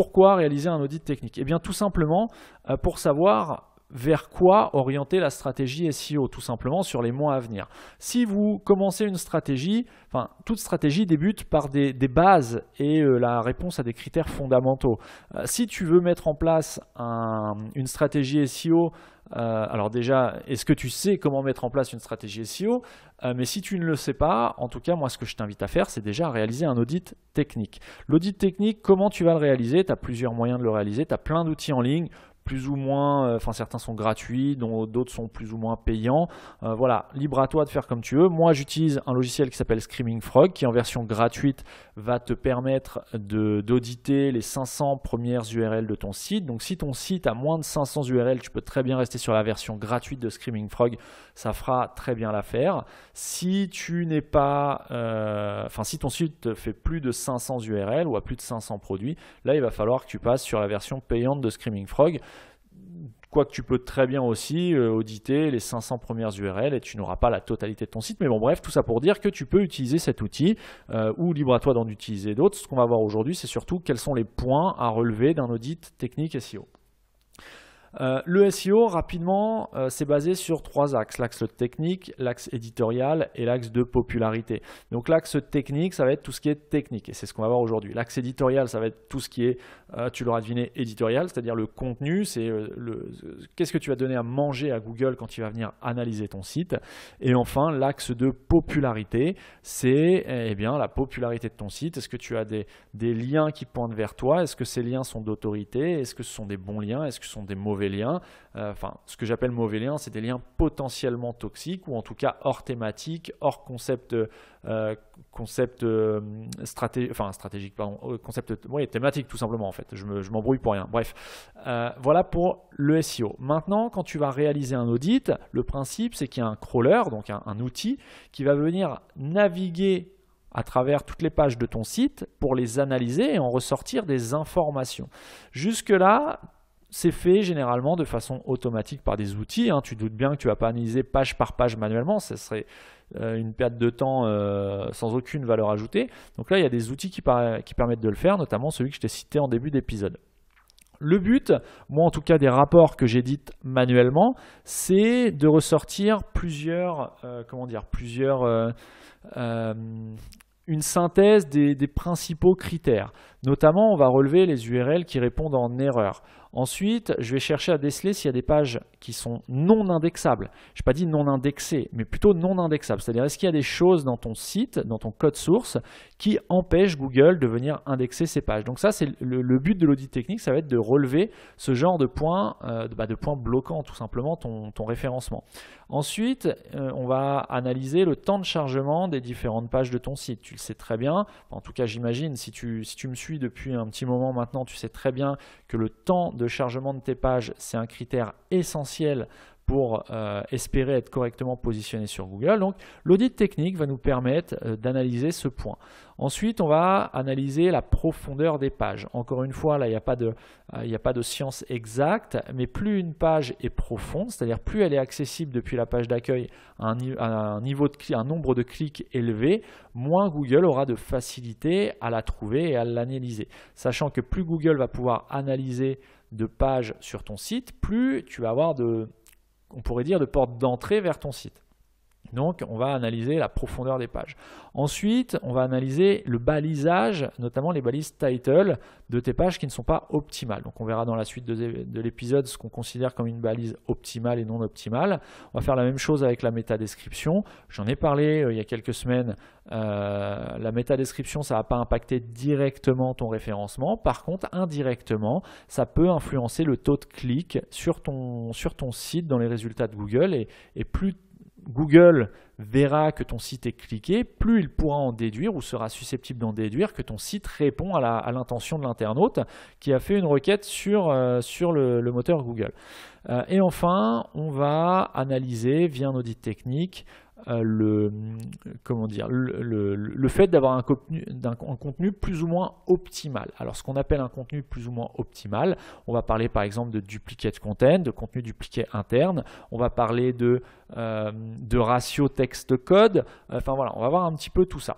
Pourquoi réaliser un audit technique? Eh bien tout simplement pour savoir vers quoi orienter la stratégie SEO, tout simplement sur les mois à venir. Si vous commencez une stratégie, enfin toute stratégie débute par des bases et la réponse à des critères fondamentaux. Si tu veux mettre en place une stratégie SEO, alors déjà, est-ce que tu sais comment mettre en place une stratégie SEO? Mais si tu ne le sais pas, en tout cas, moi, ce que je t'invite à faire, c'est déjà réaliser un audit technique. L'audit technique, comment tu vas le réaliser? Tu as plusieurs moyens de le réaliser, tu as plein d'outils en ligne, plus ou moins, enfin certains sont gratuits, d'autres sont plus ou moins payants. Voilà, libre à toi de faire comme tu veux. Moi, j'utilise un logiciel qui s'appelle Screaming Frog, qui en version gratuite va te permettre d'auditer les 500 premières URL de ton site. Donc si ton site a moins de 500 URL, tu peux très bien rester sur la version gratuite de Screaming Frog, ça fera très bien l'affaire. Si tu n'es pas, si ton site fait plus de 500 URL ou a plus de 500 produits, là il va falloir que tu passes sur la version payante de Screaming Frog. Quoique tu peux très bien aussi auditer les 500 premières URL et tu n'auras pas la totalité de ton site. Mais bon, bref, tout ça pour dire que tu peux utiliser cet outil ou libre à toi d'en utiliser d'autres. Ce qu'on va voir aujourd'hui, c'est surtout quels sont les points à relever d'un audit technique SEO. Le SEO, rapidement, c'est basé sur trois axes. L'axe technique, l'axe éditorial et l'axe de popularité. Donc l'axe technique, ça va être tout ce qui est technique et c'est ce qu'on va voir aujourd'hui. L'axe éditorial, ça va être tout ce qui est, tu l'auras deviné, éditorial, c'est-à-dire le contenu, c'est qu'est-ce que tu vas donner à manger à Google quand il va venir analyser ton site. Et enfin, l'axe de popularité, c'est la popularité de ton site. Est-ce que tu as des liens qui pointent vers toi? Est-ce que ces liens sont d'autorité? Est-ce que ce sont des bons liens? Est-ce que ce sont des mauvais liens? Ce que j'appelle mauvais liens, c'est des liens potentiellement toxiques ou en tout cas hors thématique, hors concept, thématique tout simplement en fait. Je m'embrouille pour rien. Bref, voilà pour le SEO. Maintenant, quand tu vas réaliser un audit, le principe c'est qu'il y a un crawler, donc un outil qui va venir naviguer à travers toutes les pages de ton site pour les analyser et en ressortir des informations. Jusque-là, c'est fait généralement de façon automatique par des outils. Tu doutes bien que tu ne vas pas analyser page par page manuellement. Ce serait une perte de temps sans aucune valeur ajoutée. Donc là, il y a des outils qui permettent de le faire, notamment celui que je t'ai cité en début d'épisode. Le but, moi en tout cas des rapports que j'édite manuellement, c'est de ressortir une synthèse des principaux critères. Notamment, on va relever les URL qui répondent en erreur. Ensuite, je vais chercher à déceler s'il y a des pages qui sont non indexables. Je n'ai pas dit non indexées, mais plutôt non indexables. C'est-à-dire, est-ce qu'il y a des choses dans ton site, dans ton code source, qui empêchent Google de venir indexer ces pages. Donc ça, c'est le but de l'audit technique, ça va être de relever ce genre de points, de points bloquants, tout simplement, ton référencement. Ensuite, on va analyser le temps de chargement des différentes pages de ton site. Tu le sais très bien, en tout cas j'imagine, si tu me suis depuis un petit moment maintenant, tu sais très bien que le temps de chargement de tes pages, c'est un critère essentiel pour espérer être correctement positionné sur Google. Donc l'audit technique va nous permettre d'analyser ce point. Ensuite, on va analyser la profondeur des pages. Encore une fois, là, il n'y a pas de science exacte, mais plus une page est profonde, c'est-à-dire plus elle est accessible depuis la page d'accueil à un nombre de clics élevé, moins Google aura de facilité à la trouver et à l'analyser. Sachant que plus Google va pouvoir analyser de pages sur ton site, plus tu vas avoir on pourrait dire de portes d'entrée vers ton site. Donc, on va analyser la profondeur des pages. Ensuite, on va analyser le balisage, notamment les balises title de tes pages qui ne sont pas optimales. Donc, on verra dans la suite de l'épisode ce qu'on considère comme une balise optimale et non optimale. On va faire la même chose avec la métadescription. J'en ai parlé il y a quelques semaines. La métadescription, ça ne va pas impacter directement ton référencement. Par contre, indirectement, ça peut influencer le taux de clic sur ton site dans les résultats de Google et plus Google verra que ton site est cliqué, plus il pourra en déduire ou sera susceptible d'en déduire que ton site répond à l'intention de l'internaute qui a fait une requête sur le moteur Google. Et enfin, on va analyser via un audit technique le fait d'avoir un contenu plus ou moins optimal. Alors ce qu'on appelle un contenu plus ou moins optimal, on va parler par exemple de duplicate content, de contenu dupliqué interne, on va parler de ratio texte-code, enfin voilà, on va voir un petit peu tout ça.